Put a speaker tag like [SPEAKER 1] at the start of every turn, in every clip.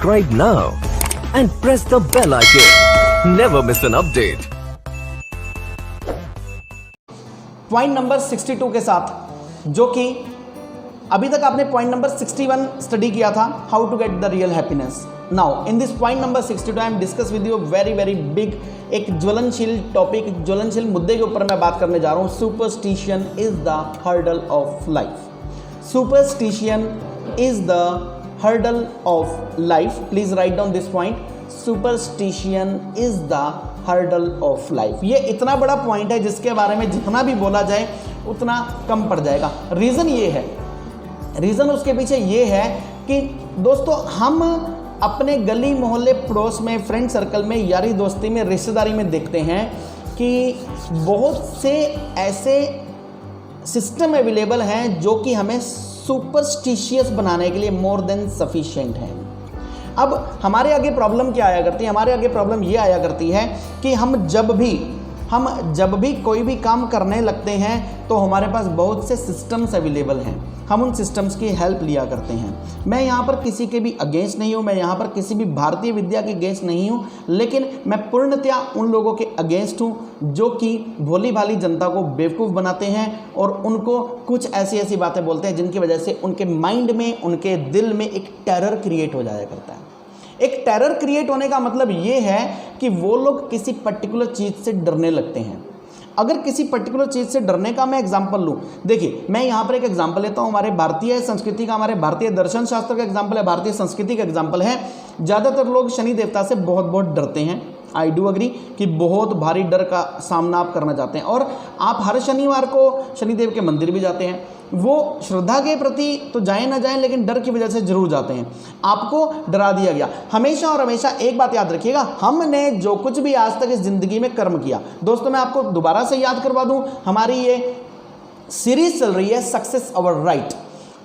[SPEAKER 1] Subscribe now and press the bell icon. Never miss an update.
[SPEAKER 2] Point number 62 के साथ, जो कि अभी तक आपने पॉइंट नंबर 61 स्टडी किया था, how to get the real happiness. Now in this point number 62 I am discuss with you very big, एक ज्वलनशील टॉपिक, ज्वलनशील मुद्दे के ऊपर मैं बात करने जा रहा हूँ. Superstition is the hurdle of life. Superstition is the hurdle of life. Please write down this point. Superstition is the hurdle of life. ये इतना बड़ा पॉइंट है जिसके बारे में जितना भी बोला जाए उतना कम पड़ जाएगा. रीज़न ये है, रीज़न उसके पीछे ये है कि दोस्तों हम अपने गली मोहल्ले पड़ोस में, फ्रेंड सर्कल में, यारी दोस्ती में, रिश्तेदारी में देखते हैं कि बहुत से ऐसे सिस्टम अवेलेबल हैं जो कि हमें सुपरस्टिशियस बनाने के लिए मोर देन सफिशिएंट हैं. अब हमारे आगे प्रॉब्लम क्या आया करती है? हमारे आगे प्रॉब्लम ये आया करती है कि हम जब भी कोई भी काम करने लगते हैं तो हमारे पास बहुत से सिस्टम्स अवेलेबल हैं. हम उन सिस्टम्स की हेल्प लिया करते हैं. मैं यहाँ पर किसी के भी अगेंस्ट नहीं हूँ, मैं यहाँ पर किसी भी भारतीय विद्या के अगेंस्ट नहीं हूँ, लेकिन मैं पूर्णतया उन लोगों के अगेंस्ट हूँ जो कि भोली भाली जनता को बेवकूफ़ बनाते हैं और उनको कुछ ऐसी बातें बोलते हैं जिनकी वजह से उनके माइंड में, उनके दिल में एक टेरर क्रिएट हो जाया करता है. एक टेरर क्रिएट होने का मतलब ये है कि वो लोग किसी पर्टिकुलर चीज़ से डरने लगते हैं. अगर किसी पर्टिकुलर चीज़ से डरने का मैं एग्जांपल लूँ, देखिए मैं यहाँ पर एक एग्जांपल लेता हूँ. हमारे भारतीय संस्कृति का, हमारे भारतीय दर्शन शास्त्र का एग्जांपल है, भारतीय संस्कृति का एग्जांपल है. ज़्यादातर लोग शनि देवता से बहुत डरते हैं. आई डू अग्री कि बहुत भारी डर का सामना आप करना चाहते हैं और आप हर शनिवार को शनिदेव के मंदिर भी जाते हैं. वो श्रद्धा के प्रति तो जाएं ना जाएं, लेकिन डर की वजह से जरूर जाते हैं. आपको डरा दिया गया. हमेशा और हमेशा एक बात याद रखिएगा, हमने जो कुछ भी आज तक इस जिंदगी में कर्म किया, दोस्तों मैं आपको दोबारा से याद करवा दूं, हमारी ये सीरीज चल रही है सक्सेस अवर राइट,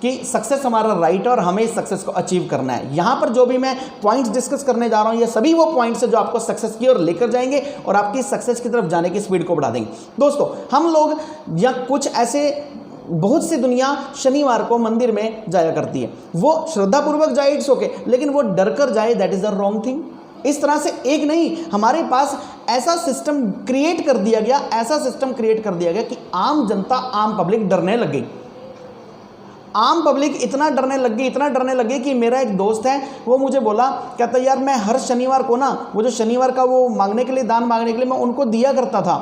[SPEAKER 2] कि सक्सेस हमारा राइट और हमें सक्सेस को अचीव करना है. यहाँ पर जो भी मैं पॉइंट्स डिस्कस करने जा रहा हूँ, ये सभी वो पॉइंट्स हैं जो आपको सक्सेस की ओर लेकर जाएंगे और आपकी सक्सेस की तरफ जाने की स्पीड को बढ़ा देंगे. दोस्तों हम लोग या कुछ ऐसे, बहुत सी दुनिया शनिवार को मंदिर में जाया करती है. वो श्रद्धापूर्वक जाए, इट्स ओके, लेकिन वो डर कर जाए, that is the wrong thing. इस तरह से एक नहीं, हमारे पास ऐसा सिस्टम क्रिएट कर दिया गया, ऐसा सिस्टम क्रिएट कर दिया गया कि आम जनता, आम पब्लिक डरने लग गई. आम पब्लिक इतना डरने लग गई कि मेरा एक दोस्त है, वो मुझे बोला, कहता यार मैं हर शनिवार को ना, वो जो शनिवार का वो मांगने के लिए, दान मांगने के लिए मैं उनको दिया करता था,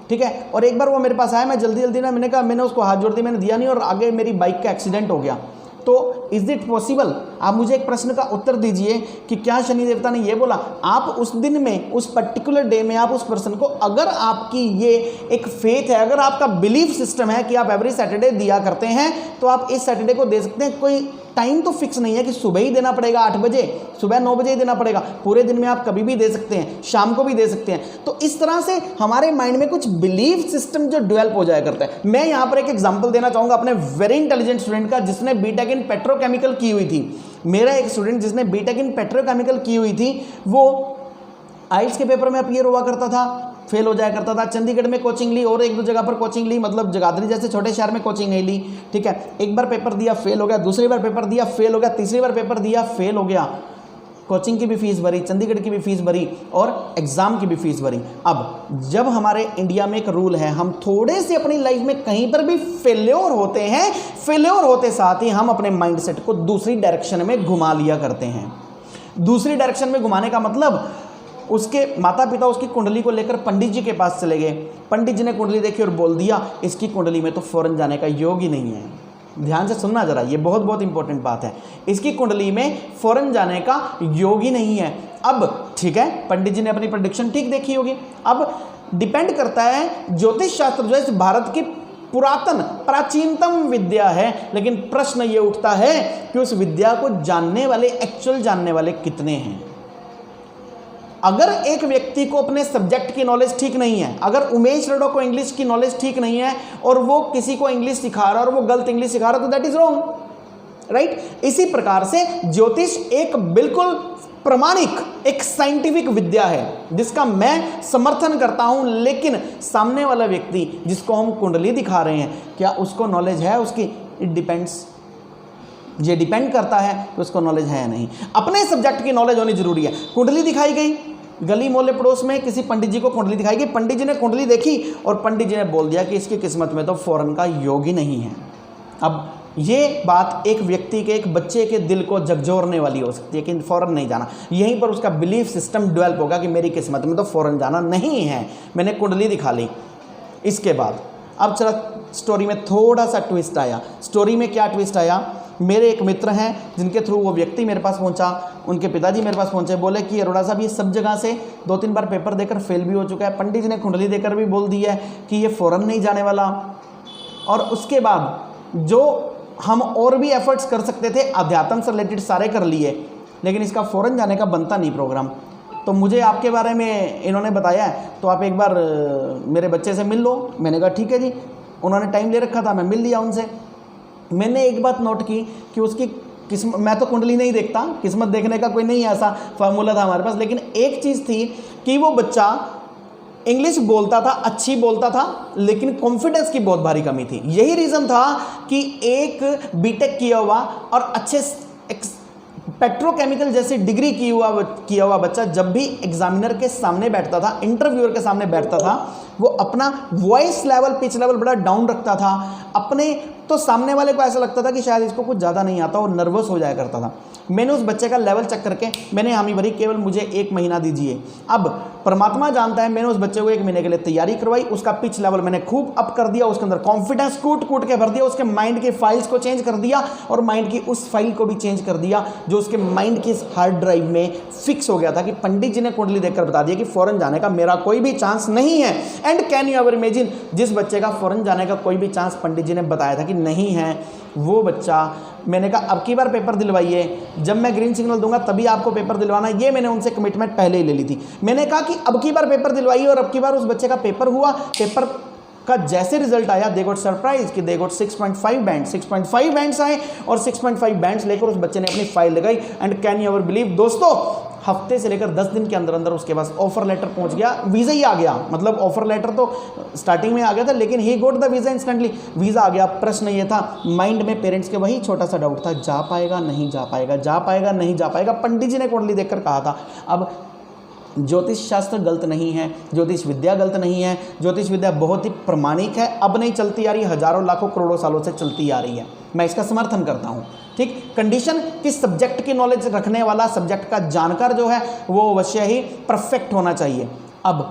[SPEAKER 2] ठीक है. और एक बार वो मेरे पास आया, मैं जल्दी ना, मैंने कहा, मैंने उसको हाथ जोड़ दिया, मैंने दिया नहीं और आगे मेरी बाइक का एक्सीडेंट हो गया. तो इज इट पॉसिबल? आप मुझे एक प्रश्न का उत्तर दीजिए कि क्या शनि देवता ने ये बोला? आप उस दिन में, उस पर्टिकुलर डे में, आप उस पर्सन को, अगर आपकी ये एक फेथ है, अगर आपका बिलीफ सिस्टम है कि आप एवरी सैटरडे दिया करते हैं, तो आप इस सैटरडे को दे सकते हैं. कोई टाइम तो फिक्स नहीं है कि सुबह ही देना पड़ेगा 8 बजे, सुबह 9 बजे ही देना पड़ेगा. पूरे दिन में आप कभी भी दे सकते हैं, शाम को भी दे सकते हैं. तो इस तरह से हमारे माइंड में कुछ बिलीफ सिस्टम जो डेवलप हो जाया करता है. मैं यहाँ पर एक एग्जांपल देना चाहूँगा अपने वेरी इंटेलिजेंट स्टूडेंट का, जिसने बीटेक इन पेट्रोकेमिकल की हुई थी. मेरा एक स्टूडेंट जिसने बीटेक इन पेट्रोकेमिकल की हुई थी, वो आइल्स के पेपर में अपीयर हुआ करता था, फेल हो जाया करता था. चंडीगढ़ में कोचिंग ली और एक दो जगह पर कोचिंग ली, मतलब जगाधरी जैसे छोटे शहर में कोचिंग नहीं ली, ठीक है. एक बार पेपर दिया, फेल हो गया. दूसरी बार पेपर दिया, फेल हो गया. तीसरी बार पेपर दिया, फेल हो गया. कोचिंग की भी फीस भरी, चंडीगढ़ की भी फीस भरी और एग्जाम की भी फीस भरी. अब जब हमारे इंडिया में एक रूल है, हम थोड़े से अपनी लाइफ में कहीं पर भी फेल्योर होते हैं, फेल्योर होते साथ ही हम अपने माइंडसेट को दूसरी डायरेक्शन में घुमा लिया करते हैं. दूसरी डायरेक्शन में घुमाने का मतलब, उसके माता पिता उसकी कुंडली को लेकर पंडित जी के पास चले गए. पंडित जी ने कुंडली देखी और बोल दिया, इसकी कुंडली में तो फॉरेन जाने का योग ही नहीं है. ध्यान से सुनना जरा, ये बहुत इंपॉर्टेंट बात है. इसकी कुंडली में फॉरेन जाने का योग ही नहीं है. अब ठीक है, पंडित जी ने अपनी प्रेडिक्शन ठीक देखी होगी. अब डिपेंड करता है, ज्योतिष शास्त्र जो है भारत की पुरातन प्राचीनतम विद्या है, लेकिन प्रश्न ये उठता है कि उस विद्या को जानने वाले, एक्चुअल जानने वाले कितने हैं. अगर एक व्यक्ति को अपने सब्जेक्ट की नॉलेज ठीक नहीं है, अगर उमेश रेड्डो को इंग्लिश की नॉलेज ठीक नहीं है और वो किसी को इंग्लिश सिखा रहा है और वो गलत इंग्लिश सिखा रहा है, तो दैट इज रॉन्ग, राइट. इसी प्रकार से ज्योतिष एक बिल्कुल प्रमाणिक, एक साइंटिफिक विद्या है जिसका मैं समर्थन करता हूं, लेकिन सामने वाला व्यक्ति जिसको हम कुंडली दिखा रहे हैं, क्या उसको नॉलेज है उसकी? It depends. ये डिपेंड करता है कि उसको नॉलेज है या नहीं। अपने सब्जेक्ट की नॉलेज होनी जरूरी है। कुंडली दिखाई गई, गली मोहल्ले पड़ोस में किसी पंडित जी को कुंडली दिखाई गई, पंडित जी ने कुंडली देखी और पंडित जी ने बोल दिया कि इसकी किस्मत में तो फॉरेन का योग ही नहीं है। अब ये बात एक व्यक्ति के, एक बच्चे के दिल को झकझोरने वाली हो सकती है कि फॉरेन नहीं जाना। यहीं पर उसका बिलीफ सिस्टम डेवलप होगा कि मेरी किस्मत में तो फॉरेन जाना नहीं है, मैंने कुंडली दिखा ली। इसके बाद अब चला स्टोरी में थोड़ा सा ट्विस्ट आया। स्टोरी में क्या ट्विस्ट आया, मेरे एक मित्र हैं जिनके थ्रू वो व्यक्ति मेरे पास पहुंचा, उनके पिताजी मेरे पास पहुंचे, बोले कि अरोड़ा साहब ये सब जगह से 2-3 बार पेपर देकर फेल भी हो चुका है, पंडित जी ने कुंडली देकर भी बोल दिया है कि ये फॉरेन नहीं जाने वाला। और उसके बाद जो हम और भी एफर्ट्स कर सकते थे, अध्यात्म से रिलेटेड सारे कर लिए, लेकिन इसका फॉरेन जाने का बनता नहीं प्रोग्राम। तो मुझे आपके बारे में इन्होंने बताया है, तो आप एक बार मेरे बच्चे से मिल लो। मैंने कहा ठीक है जी। उन्होंने टाइम ले रखा था, मैं मिल लिया उनसे। मैंने एक बात नोट की कि उसकी किस्मत, मैं तो कुंडली नहीं देखता, किस्मत देखने का कोई नहीं ऐसा फार्मूला था हमारे पास, लेकिन एक चीज़ थी कि वो बच्चा इंग्लिश बोलता था, अच्छी बोलता था, लेकिन कॉन्फिडेंस की बहुत भारी कमी थी। यही रीज़न था कि एक बीटेक किया हुआ और अच्छे पेट्रोकेमिकल जैसी डिग्री किया हुआ बच्चा जब भी एग्जामिनर के सामने बैठता था, इंटरव्यूअर के सामने बैठता था, वो अपना वॉइस लेवल, पिच लेवल बड़ा डाउन रखता था अपने, तो सामने वाले को ऐसा लगता था कि शायद इसको कुछ ज़्यादा नहीं आता, और नर्वस हो जाया करता था। मैंने उस बच्चे का लेवल चेक करके मैंने हामी भरी, केवल मुझे 1 महीना दीजिए। अब परमात्मा जानता है, मैंने उस बच्चे को 1 महीने के लिए तैयारी करवाई, उसका पिच लेवल मैंने खूब अप कर दिया, उसके अंदर कॉन्फिडेंस कूट के भर दिया, उसके माइंड की फाइल्स को चेंज कर दिया और माइंड की उस फाइल को भी चेंज कर दिया जो उसके माइंड की हार्ड ड्राइव में फिक्स हो गया था कि पंडित जी ने कुंडली देखकर बता दिया कि फॉरेन जाने का मेरा कोई भी चांस नहीं है। And can you ever imagine, जिस बच्चे का फॉरेन जाने का कोई भी चांस पंडित जी ने बताया था कि नहीं है, वो बच्चा, मैंने कहा अब की बार पेपर दिलवाइए, जब मैं ग्रीन सिग्नल दूंगा तभी आपको पेपर दिलवाना, ये मैंने उनसे कमिटमेंट पहले ही ले ली थी। मैंने कहा कि अब की बार पेपर दिलवाइए, और अब की बार उस बच्चे का पेपर हुआ। पेपर का जैसे रिजल्ट आया, दे गॉट सरप्राइज कि दे गॉट 6.5 बैंड, 6.5 बैंड्स आए, और 6.5 बैंड्स लेकर उस बच्चे ने अपनी फाइल लगाई। And can you ever believe दोस्तों, हफ्ते से लेकर 10 दिन के अंदर अंदर उसके पास ऑफर लेटर पहुंच गया, वीज़ा ही आ गया। मतलब ऑफर लेटर तो स्टार्टिंग में आ गया था, लेकिन he got the visa instantly, visa आ गया। प्रश्न ये था, माइंड में पेरेंट्स के वही छोटा सा डाउट था, जा पाएगा नहीं जा पाएगा, जा पाएगा नहीं जा पाएगा। पंडित जी ने कुंडली देखकर कहा था। अब ज्योतिष शास्त्र गलत नहीं है, ज्योतिष विद्या गलत नहीं है, ज्योतिष विद्या बहुत ही प्रमाणिक है, अब नहीं चलती आ रही, हजारों लाखों करोड़ों सालों से चलती आ रही है, मैं इसका समर्थन करता हूँ। ठीक, कंडीशन कि सब्जेक्ट की नॉलेज रखने वाला, सब्जेक्ट का जानकार जो है वो अवश्य ही परफेक्ट होना चाहिए। अब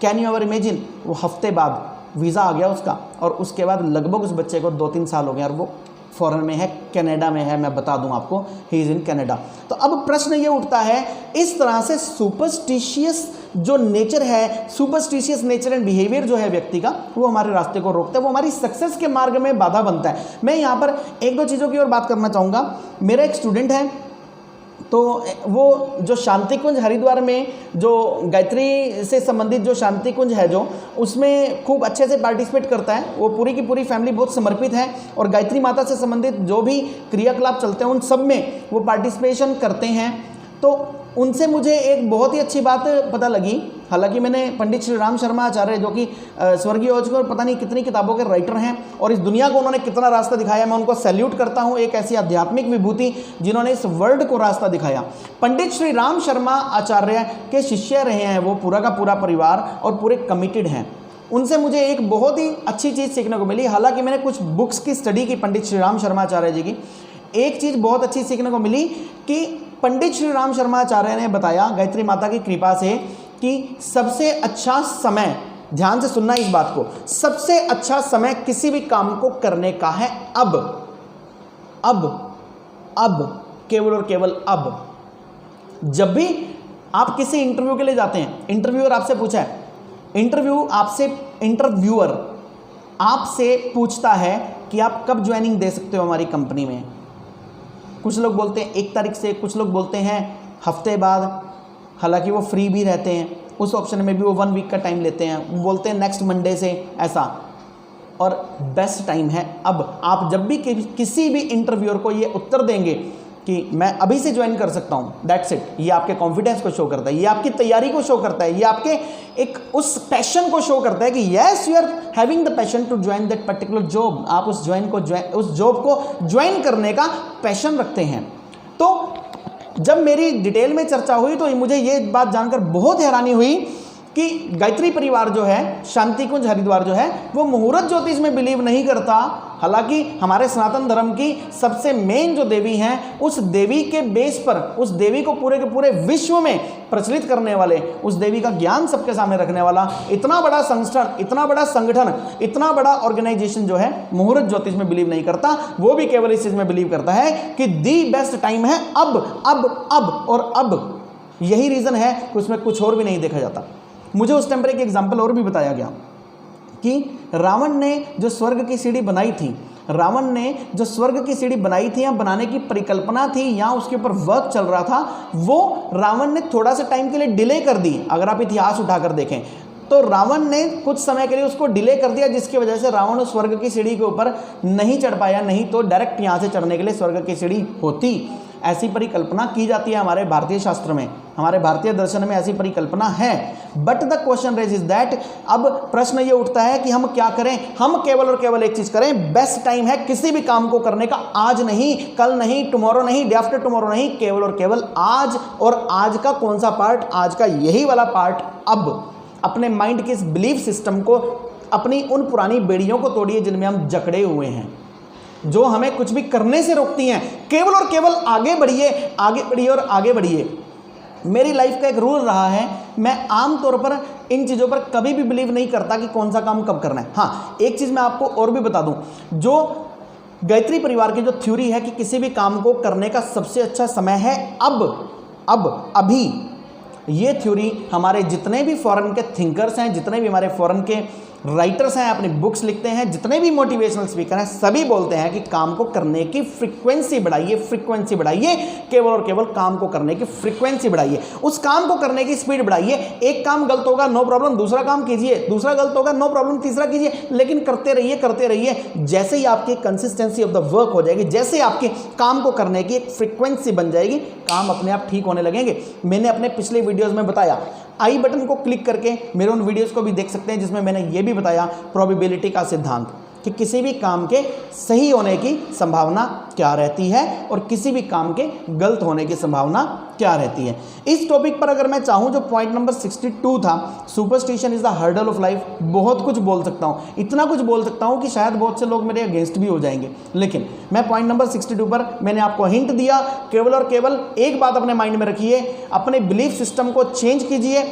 [SPEAKER 2] कैन यू एवर इमेजिन, वो हफ्ते बाद वीज़ा आ गया उसका, और उसके बाद लगभग उस बच्चे को 2-3 साल हो गए और वो फॉरेन में है, कनाडा में है, मैं बता दूं आपको, ही इज़ इन कनाडा। तो अब प्रश्न ये उठता है, इस तरह से सुपरस्टिशियस जो नेचर है, सुपरस्टिशियस नेचर एंड बिहेवियर जो है व्यक्ति का, वो हमारे रास्ते को रोकता है, वो हमारी सक्सेस के मार्ग में बाधा बनता है। मैं यहाँ पर 1-2 चीज़ों की और बात करना चाहूँगा। मेरा एक स्टूडेंट है, तो वो जो शांति कुंज हरिद्वार में जो गायत्री से संबंधित जो शांति कुंज है, जो उसमें खूब अच्छे से पार्टिसिपेट करता है। वो पूरी की पूरी फैमिली बहुत समर्पित है, और गायत्री माता से संबंधित जो भी क्रियाकलाप चलते हैं उन सब में वो पार्टिसिपेशन करते हैं। तो उनसे मुझे एक बहुत ही अच्छी बात पता लगी। हालांकि मैंने पंडित श्री राम शर्मा आचार्य, जो कि स्वर्गीय हो चुके और पता नहीं कितनी किताबों के राइटर हैं, और इस दुनिया को उन्होंने कितना रास्ता दिखाया, मैं उनको सैल्यूट करता हूं। एक ऐसी आध्यात्मिक विभूति जिन्होंने इस वर्ल्ड को रास्ता दिखाया। पंडित श्री राम शर्मा आचार्य के शिष्य रहे हैं वो, पूरा का पूरा परिवार, और पूरे कमिटेड हैं। उनसे मुझे एक बहुत ही अच्छी चीज़ सीखने को मिली। हालांकि मैंने कुछ बुक्स की स्टडी की पंडित श्री राम शर्मा आचार्य जी की, एक चीज़ बहुत अच्छी सीखने को मिली कि पंडित श्री राम शर्मा आचार्य ने बताया गायत्री माता की कृपा से कि सबसे अच्छा समय, ध्यान से सुनना इस बात को, सबसे अच्छा समय किसी भी काम को करने का है अब, केवल और केवल अब। जब भी आप किसी इंटरव्यू के लिए जाते हैं, इंटरव्यूअर आपसे पूछा है, इंटरव्यूअर आपसे पूछता है कि आप कब ज्वाइनिंग दे सकते हो हमारी कंपनी में। कुछ लोग बोलते हैं 1 तारीख से, कुछ लोग बोलते हैं हफ्ते बाद, हालांकि वो फ्री भी रहते हैं, उस ऑप्शन में भी वो 1 वीक का टाइम लेते हैं, वो बोलते हैं नेक्स्ट मंडे से, ऐसा। और बेस्ट टाइम है अब। आप जब भी किसी भी इंटरव्यूअर को ये उत्तर देंगे कि मैं अभी से ज्वाइन कर सकता हूँ, दैट्स इट। ये आपके कॉन्फिडेंस को शो करता है, ये आपकी तैयारी को शो करता है, ये आपके एक उस पैशन को शो करता है कि yes you are having the passion to join that particular job. आप उस जॉब को ज्वाइन करने का पैशन रखते हैं। तो जब मेरी डिटेल में चर्चा हुई तो मुझे ये बात जानकर बहुत हैरानी हुई कि गायत्री परिवार जो है, शांति कुंज हरिद्वार जो है, वो मुहूर्त ज्योतिष में बिलीव नहीं करता। हालांकि हमारे सनातन धर्म की सबसे मेन जो देवी हैं, उस देवी के बेस पर, उस देवी को पूरे के पूरे विश्व में प्रचलित करने वाले, उस देवी का ज्ञान सबके सामने रखने वाला इतना बड़ा संगठन, इतना बड़ा ऑर्गेनाइजेशन जो है, मुहूर्त ज्योतिष में बिलीव नहीं करता। वो भी केवल इस चीज में बिलीव करता है कि दी बेस्ट टाइम है अब और अब। यही रीजन है कि उसमें कुछ और भी नहीं देखा जाता। मुझे उस टाइम पर एक एग्जाम्पल और भी बताया गया कि रावण ने जो स्वर्ग की सीढ़ी बनाई थी, रावण ने जो स्वर्ग की सीढ़ी बनाई थी या बनाने की परिकल्पना थी या उसके ऊपर वर्क चल रहा था, वो रावण ने थोड़ा सा टाइम के लिए डिले कर दी। अगर आप इतिहास उठाकर देखें तो रावण ने कुछ समय के लिए उसको डिले कर दिया, जिसकी वजह से रावण उस स्वर्ग की सीढ़ी के ऊपर नहीं चढ़ पाया। नहीं तो डायरेक्ट यहाँ से चढ़ने के लिए स्वर्ग की सीढ़ी होती। ऐसी परिकल्पना की जाती है हमारे भारतीय शास्त्र में, हमारे भारतीय दर्शन में ऐसी परिकल्पना है। But the question raise is that, अब प्रश्न ये उठता है कि हम क्या करें। हम केवल और केवल एक चीज करें, बेस्ट टाइम है किसी भी काम को करने का, आज नहीं, कल नहीं, टुमारो नहीं, डे आफ्टर टुमारो नहीं, केवल और केवल आज। और आज का कौन सा पार्ट? आज का यही वाला पार्ट। अब अपने माइंड के इस बिलीफ सिस्टम को, अपनी उन पुरानी बेड़ियों को तोड़िए जिनमें हम जकड़े हुए हैं, जो हमें कुछ भी करने से रोकती हैं। केवल और केवल आगे बढ़िए, आगे बढ़िए और आगे बढ़िए। मेरी लाइफ का एक रूल रहा है, मैं आमतौर पर इन चीज़ों पर कभी भी बिलीव नहीं करता कि कौन सा काम कब करना है। हाँ, एक चीज़ मैं आपको और भी बता दूं, जो गायत्री परिवार की जो थ्योरी है कि किसी भी काम को करने का सबसे अच्छा समय है अभी, ये थ्योरी हमारे जितने भी फॉरेन के थिंकर्स हैं, जितने भी हमारे फॉरेन के राइटर्स हैं, अपनी बुक्स लिखते हैं, जितने भी मोटिवेशनल स्पीकर हैं, सभी बोलते हैं कि काम को करने की फ्रीक्वेंसी बढ़ाइए, केवल और केवल काम को करने की फ्रीक्वेंसी बढ़ाइए, उस काम को करने की स्पीड बढ़ाइए। एक काम गलत होगा, नो प्रॉब्लम, दूसरा काम कीजिए, दूसरा गलत होगा, नो प्रॉब्लम, तीसरा कीजिए, लेकिन करते रहिए। जैसे ही आपकी कंसिस्टेंसी ऑफ द वर्क हो जाएगी, जैसे आपके काम को करने की एक फ्रीक्वेंसी बन जाएगी, काम अपने आप ठीक होने लगेंगे। मैंने अपने पिछले वीडियोस में बताया, आई बटन को क्लिक करके मेरे उन वीडियोस को भी देख सकते हैं, जिसमें मैंने ये भी बताया प्रोबेबिलिटी का सिद्धांत, कि किसी भी काम के सही होने की संभावना क्या रहती है और किसी भी काम के गलत होने की संभावना क्या रहती है। इस टॉपिक पर अगर मैं चाहूँ, जो पॉइंट नंबर 62 था, superstition is the hurdle of life, बहुत कुछ बोल सकता हूँ, इतना कुछ बोल सकता हूँ कि शायद बहुत से लोग मेरे अगेंस्ट भी हो जाएंगे। लेकिन मैं पॉइंट नंबर 62 पर मैंने आपको हिंट दिया, केवल और केवल एक बात अपने माइंड में रखिए, अपने बिलीफ सिस्टम को चेंज कीजिए,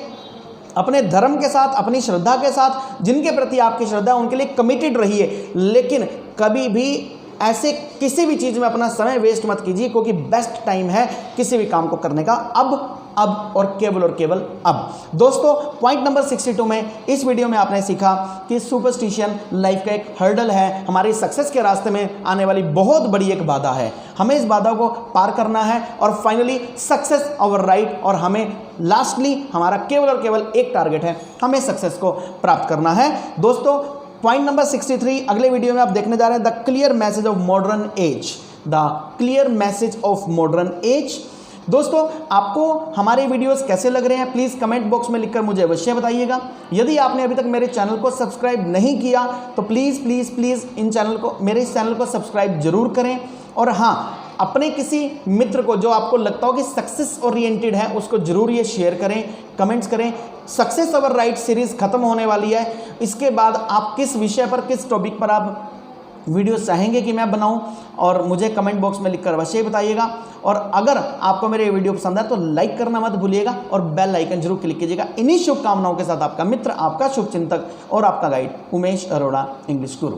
[SPEAKER 2] अपने धर्म के साथ, अपनी श्रद्धा के साथ, जिनके प्रति आपकी श्रद्धा, उनके लिए कमिटेड रहिए। लेकिन कभी भी ऐसे किसी भी चीज़ में अपना समय वेस्ट मत कीजिए, क्योंकि बेस्ट टाइम है किसी भी काम को करने का अब और केवल अब। दोस्तों, पॉइंट नंबर 62 में इस वीडियो में आपने सीखा कि सुपरस्टिशन लाइफ का एक हर्डल है, हमारी सक्सेस के रास्ते में आने वाली बहुत बड़ी एक बाधा है। हमें इस बाधा को पार करना है और फाइनली सक्सेस आवर राइट, और हमें लास्टली हमारा केवल और केवल एक टारगेट है, हमें सक्सेस को प्राप्त करना है। दोस्तों, पॉइंट नंबर 63 अगले वीडियो में आप देखने जा रहे हैं, the clear message of modern age, the clear message of modern age. दोस्तों, आपको हमारे वीडियोस कैसे लग रहे हैं, प्लीज़ कमेंट बॉक्स में लिखकर मुझे अवश्य बताइएगा। यदि आपने अभी तक मेरे चैनल को सब्सक्राइब नहीं किया तो प्लीज़ मेरे इस चैनल को सब्सक्राइब जरूर करें। और हाँ, अपने किसी मित्र को जो आपको लगता हो कि सक्सेस ओरिएंटेड है, उसको जरूर ये शेयर करें, कमेंट्स करें। सक्सेस अवर राइट सीरीज़ खत्म होने वाली है, इसके बाद आप किस विषय पर, किस टॉपिक पर आप वीडियो चाहेंगे कि मैं बनाऊं, और मुझे कमेंट बॉक्स में लिखकर अवश्य बताइएगा। और अगर आपको मेरे वीडियो पसंद है तो लाइक करना मत भूलिएगा और बेल आइकन जरूर क्लिक कीजिएगा। इन्हीं शुभकामनाओं के साथ आपका मित्र, आपका शुभचिंतक और आपका गाइड उमेश अरोड़ा, इंग्लिश गुरु।